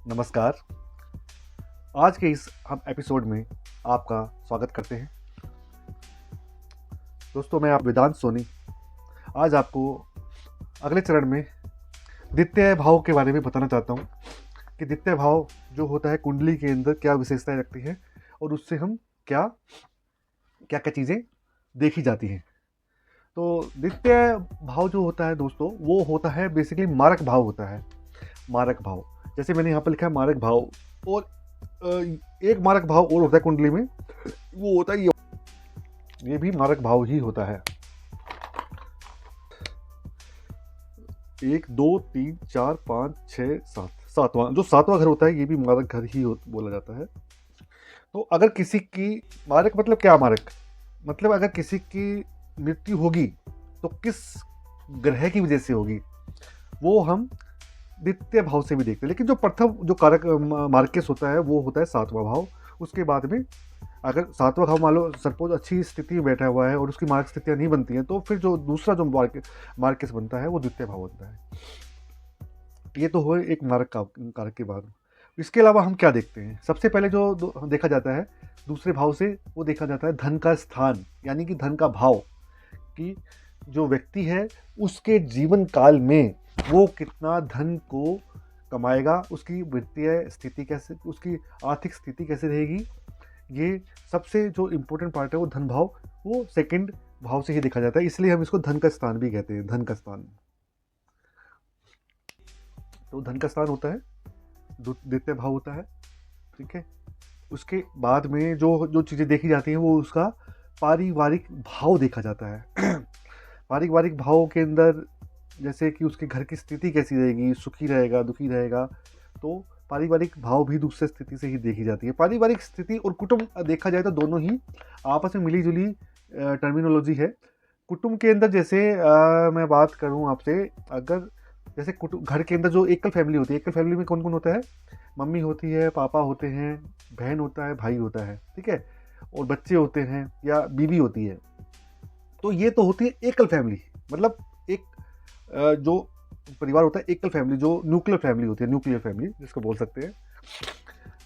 नमस्कार। आज के इस हम एपिसोड में आपका स्वागत करते हैं। दोस्तों, मैं आप वेदांत सोनी आज आपको अगले चरण में द्वितीय भाव के बारे में बताना चाहता हूँ कि द्वितीय भाव जो होता है कुंडली के अंदर क्या विशेषताएं रखती है और उससे हम क्या क्या क्या चीज़ें देखी जाती हैं। तो द्वितीय भाव जो होता है दोस्तों, वो होता है बेसिकली मारक भाव होता है। मारक भाव, जैसे मैंने यहाँ पर लिखा है मारक भाव, और एक मारक भाव और होता है कुंडली में, वो होता है ये भी मारक भाव ही होता है। 1 2 3 4 5 6 7 सातवां, जो सातवां घर होता है ये भी मारक घर ही बोला जाता है। तो अगर किसी की मारक मतलब क्या, मारक मतलब अगर किसी की मृत्यु होगी तो किस ग्रह की वजह से होगी, वो हम द्वितीय भाव से भी देखते हैं। लेकिन जो प्रथम जो कारक मार्केस होता है वो होता है सातवां भाव। उसके बाद में अगर सातवां भाव मान लो सपोज अच्छी स्थिति में बैठा हुआ है और उसकी मार्क स्थितियाँ नहीं बनती हैं, तो फिर जो दूसरा जो मार्केस बनता है वो द्वितीय भाव बनता है। ये तो हो एक मार्क कारक के बाद। इसके अलावा हम क्या देखते हैं, सबसे पहले जो देखा जाता है दूसरे भाव से, वो देखा जाता है धन का स्थान, यानी कि धन का भाव, कि जो व्यक्ति है उसके जीवन काल में वो कितना धन को कमाएगा, उसकी वित्तीय स्थिति कैसे, उसकी आर्थिक स्थिति कैसे रहेगी। ये सबसे जो इम्पोर्टेंट पार्ट है वो धन भाव, वो सेकंड भाव से ही देखा जाता है, इसलिए हम इसको धन का स्थान भी कहते हैं। धन का स्थान, तो धन का स्थान होता है द्वितीय भाव होता है, ठीक है। उसके बाद में जो जो चीज़ें देखी जाती हैं वो उसका पारिवारिक भाव देखा जाता है। पारिवारिक भाव के अंदर जैसे कि उसके घर की स्थिति कैसी रहेगी, सुखी रहेगा, दुखी रहेगा, तो पारिवारिक भाव भी दूसरे स्थिति से ही देखी जाती है। पारिवारिक स्थिति और कुटुंब देखा जाए तो दोनों ही आपस में मिली जुली टर्मिनोलॉजी है। कुटुंब के अंदर जैसे मैं बात करूं आपसे, अगर जैसे घर के अंदर जो एकल फैमिली होती है, एकल फैमिली में कौन कौन होता है, मम्मी होती है, पापा होते हैं, बहन होता है, भाई होता है, ठीक है, और बच्चे होते हैं या बीवी होती है। तो ये तो होती है एकल फैमिली, मतलब एक जो परिवार होता है एकल फैमिली, जो न्यूक्लियर फैमिली होती है, न्यूक्लियर फैमिली जिसको बोल सकते हैं।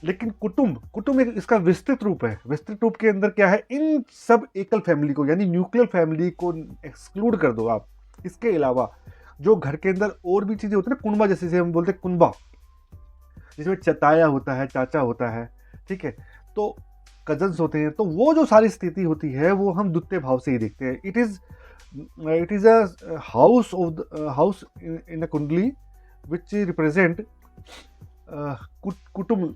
लेकिन कुटुंब एक इसका विस्तृत रूप है। विस्तृत रूप के अंदर क्या है, इन सब एकल फैमिली को यानी न्यूक्लियर फैमिली को एक्सक्लूड कर दो आप। इसके अलावा जो घर के अंदर और भी चीज़ें होती है ना, कुनबा जैसे हम बोलते हैं कुनबा, जिसमें चताया होता है, चाचा होता है, ठीक है, तो कजन्स होते हैं, तो वो जो सारी स्थिति होती है वो हम द्वितीय भाव से ही देखते हैं। It is a house in a kundli which represent कुटुंब,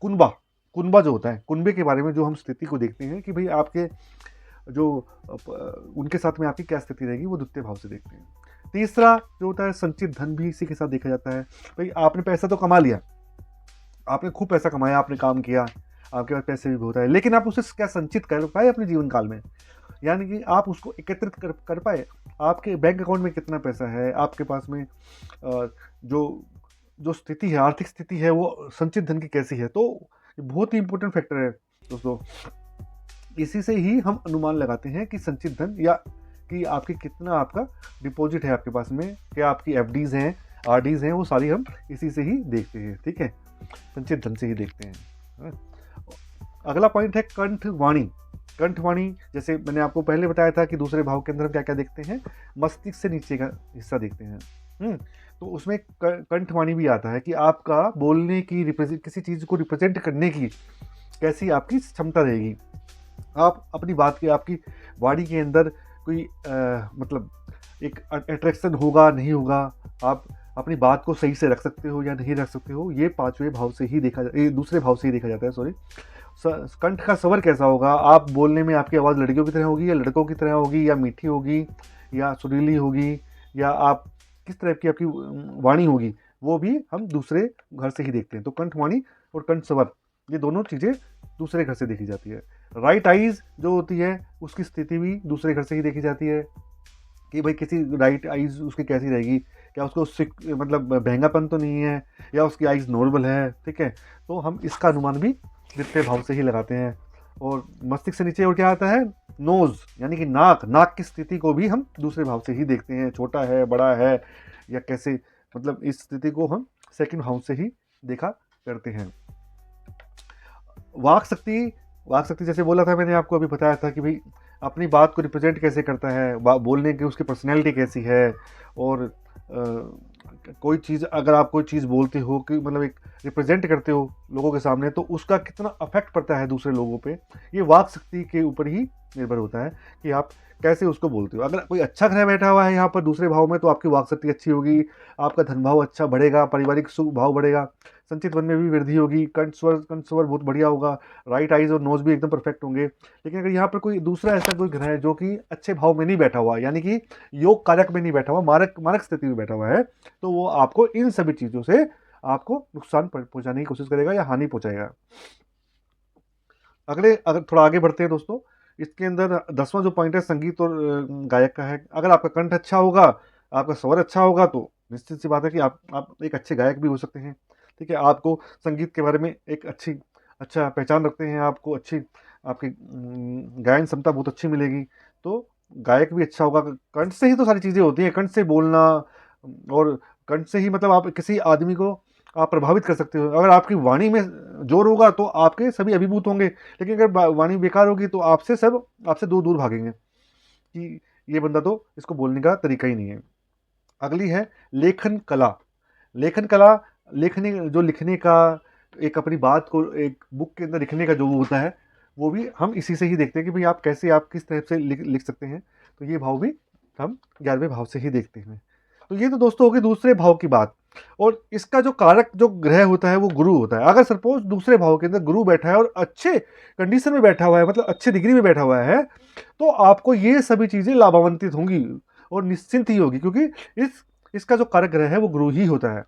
कुनबा जो होता है, कुनबे के बारे में जो हम स्थिति को देखते हैं कि भाई आपके जो उनके साथ में आपकी क्या स्थिति रहेगी, वो द्वितीय भाव से देखते हैं। तीसरा जो होता है संचित धन, भी इसी के साथ देखा जाता है। भाई आपने पैसा तो कमा लिया, आपने खूब पैसा कमाया, आपने काम किया, आपके पास पैसे भी बहुत आए, लेकिन आप उसे क्या संचित कर पाए अपने जीवन काल में, यानी कि आप उसको एकत्रित कर पाए। आपके बैंक अकाउंट में कितना पैसा है, आपके पास में जो स्थिति है, आर्थिक स्थिति है, वो संचित धन की कैसी है। तो ये बहुत ही इंपॉर्टेंट फैक्टर है दोस्तों। इसी से ही हम अनुमान लगाते हैं कि संचित धन, या कि आपकी कितना आपका डिपॉजिट है आपके पास में, क्या आपकी एफडीज हैं, आरडीज हैं, वो सारी हम इसी से ही देखते हैं, ठीक है, संचित धन से ही देखते हैं। अगला पॉइंट है कंठवाणी। कंठवाणी, जैसे मैंने आपको पहले बताया था कि दूसरे भाव के अंदर हम क्या क्या देखते हैं, मस्तिष्क से नीचे का हिस्सा देखते हैं। तो उसमें कंठवाणी भी आता है कि आपका बोलने की, किसी चीज़ को रिप्रेजेंट करने की कैसी आपकी क्षमता रहेगी। आप अपनी बात की, आपकी वाणी के अंदर कोई मतलब एक अट्रैक्शन होगा, नहीं होगा, आप अपनी बात को सही से रख सकते हो या नहीं रख सकते हो, ये पांचवें भाव से ही दूसरे भाव से ही देखा जाता है। सॉरी, कंठ का स्वर कैसा होगा, आप बोलने में आपकी आवाज़ लड़कियों की तरह होगी या लड़कों की तरह होगी, या मीठी होगी या सुरीली होगी, या आप किस तरह की आपकी वाणी होगी, वो भी हम दूसरे घर से ही देखते हैं। तो कंठवाणी और कंठ स्वर, ये दोनों चीज़ें दूसरे घर से देखी जाती है। राइट आइज़ जो होती है उसकी स्थिति भी दूसरे घर से ही देखी जाती है कि भाई किसी राइट आइज़ उसकी कैसी रहेगी, क्या उसको मतलब महंगापन तो नहीं है, या उसकी आइज़ नॉर्मल है, ठीक है। तो हम इसका अनुमान भी द्वितीय भाव से ही लगाते हैं। और मस्तिष्क से नीचे और क्या आता है, नोज़, यानी कि नाक की स्थिति को भी हम दूसरे भाव से ही देखते हैं, छोटा है, बड़ा है, या कैसे, मतलब इस स्थिति को हम सेकंड हाउस से ही देखा करते हैं। वाक शक्ति जैसे बोला था मैंने, आपको अभी बताया था कि भाई अपनी बात को रिप्रेजेंट कैसे करता है, बोलने की उसकी पर्सनैलिटी कैसी है, और कोई चीज़ अगर आप कोई चीज़ बोलते हो कि मतलब एक रिप्रेजेंट करते हो लोगों के सामने, तो उसका कितना अफेक्ट पड़ता है दूसरे लोगों पे, ये वाक शक्ति के ऊपर ही निर्भर होता है कि आप कैसे उसको बोलते हो। अगर कोई अच्छा ग्रह बैठा हुआ है यहाँ पर दूसरे भाव में, तो आपकी वाक शक्ति अच्छी होगी, आपका धन भाव अच्छा बढ़ेगा, पारिवारिक सुख भाव बढ़ेगा, संचित वन में भी वृद्धि होगी, कंठ स्वर बहुत बढ़िया होगा, राइट आइज और नोज भी एकदम परफेक्ट होंगे। लेकिन अगर यहाँ पर कोई दूसरा ऐसा कोई ग्रह है जो कि अच्छे भाव में नहीं बैठा हुआ, यानी कि योग कारक में नहीं बैठा हुआ, मारक मारक स्थिति में बैठा हुआ है, तो वो आपको इन सभी चीज़ों से आपको नुकसान पहुंचाने की कोशिश करेगा या हानि पहुंचाएगा। अगर थोड़ा आगे बढ़ते हैं दोस्तों, इसके अंदर 10वां जो पॉइंट है संगीत और गायक का है। अगर आपका कंठ अच्छा होगा, आपका स्वर अच्छा होगा, तो निश्चित सी बात है कि आप एक अच्छे गायक भी हो सकते हैं। ठीक है, आपको संगीत के बारे में एक अच्छा पहचान रखते हैं, आपको अच्छी आपकी गायन क्षमता बहुत अच्छी मिलेगी, तो गायक भी अच्छा होगा। कंठ से ही तो सारी चीज़ें होती हैं, कंठ से बोलना, और कंठ से ही मतलब आप किसी आदमी को आप प्रभावित कर सकते हो। अगर आपकी वाणी में जोर होगा तो आपके सभी अभिभूत होंगे, लेकिन अगर वाणी बेकार होगी तो आपसे दूर दूर भागेंगे कि ये बंदा तो इसको बोलने का तरीका ही नहीं है। अगली है लेखन कला। लेखन कला, लिखने का, एक अपनी बात को एक बुक के अंदर लिखने का जो होता है, वो भी हम इसी से ही देखते हैं कि भाई आप किस तरह से लिख सकते हैं। तो ये भाव भी हम 11वें भाव से ही देखते हैं। तो ये तो दोस्तों होगी दूसरे भाव की बात। और इसका जो कारक जो ग्रह होता है वो गुरु होता है। अगर सपोज दूसरे भाव के अंदर गुरु बैठा है और अच्छे कंडीशन में बैठा हुआ है, मतलब अच्छे डिग्री में बैठा हुआ है, तो आपको ये सभी चीज़ें लाभान्वित होंगी और निश्चिंत ही होगी, क्योंकि इसका जो कारक ग्रह है वो गुरु ही होता है।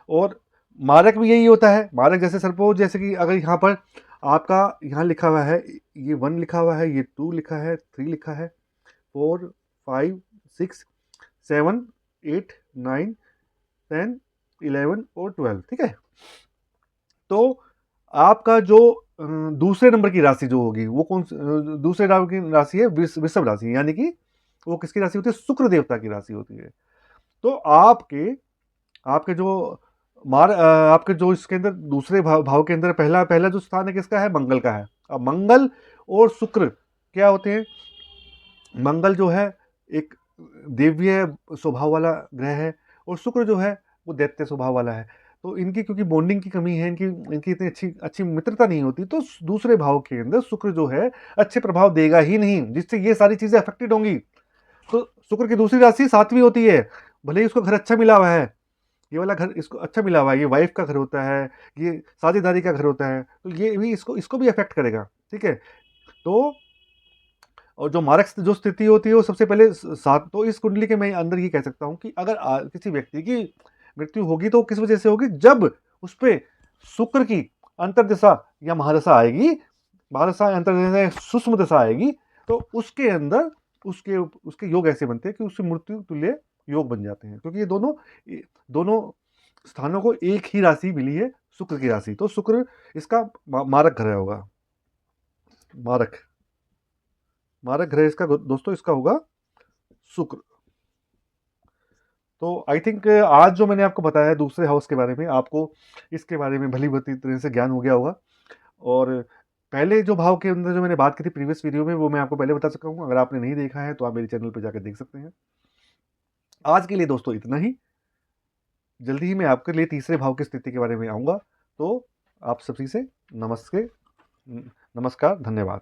और मारक भी यही होता है। मारक जैसे सपोज जैसे कि अगर यहाँ पर आपका यहाँ लिखा हुआ है, ये 1 लिखा हुआ है, ये 2 लिखा है, 3 लिखा है, 4 5 6 7 8 9 10 11 और 12, ठीक है। तो आपका जो दूसरे नंबर की राशि जो होगी वो दूसरे नंबर की राशि है वृषभ राशि, यानी कि वो किसकी राशि होती है? शुक्र देवता की राशि होती है। तो आपके जो इसके अंदर दूसरे भाव के अंदर पहला जो स्थान है किसका है? मंगल का है। अब मंगल और शुक्र क्या होते हैं? मंगल जो है एक देवीय स्वभाव वाला ग्रह है, और शुक्र जो है वो दैत्य स्वभाव वाला है। तो इनकी क्योंकि बॉन्डिंग की कमी है, इनकी इतनी अच्छी मित्रता नहीं होती, तो दूसरे भाव के अंदर शुक्र जो है अच्छे प्रभाव देगा ही नहीं, जिससे ये सारी चीजें अफेक्टेड होंगी। तो शुक्र की दूसरी राशि 7वीं होती है, भले ही उसको घर अच्छा मिला हुआ है, ये वाला घर इसको अच्छा मिला हुआ है, ये वाइफ का घर होता है, ये साझेदारी का घर होता है, तो ये भी इसको भी अफेक्ट करेगा। ठीक है, तो और जो मारक जो स्थिति होती है वो सबसे पहले सात, तो इस कुंडली के मैं अंदर ये कह सकता हूँ कि अगर किसी व्यक्ति की मृत्यु होगी तो किस वजह से होगी? जब उस पर शुक्र की अंतर्दशा या महादशा आएगी, महादशा अंतर्दशा सूक्ष्म दशा आएगी, तो उसके अंदर उसके योग ऐसे बनते हैं कि उससे मृत्यु तुल्य योग बन जाते हैं, क्योंकि ये दोनों स्थानों को एक ही राशि मिली है, शुक्र की राशि। तो शुक्र इसका मारक ग्रह होगा। मारक ग्रह इसका दोस्तों इसका होगा शुक्र। तो आई थिंक आज जो मैंने आपको बताया दूसरे हाउस के बारे में, आपको इसके बारे में भली भांति तरह से ज्ञान हो गया होगा। और पहले जो भाव के अंदर जो मैंने बात की थी प्रीवियस वीडियो में, वो मैं आपको पहले बता चुका हूँ। अगर आपने नहीं देखा है तो आप मेरे चैनल पर जाकर देख सकते हैं। आज के लिए दोस्तों इतना ही। जल्दी ही मैं आपके लिए तीसरे भाव की स्थिति के बारे में आऊँगा। तो आप सभी से नमस्कार, धन्यवाद।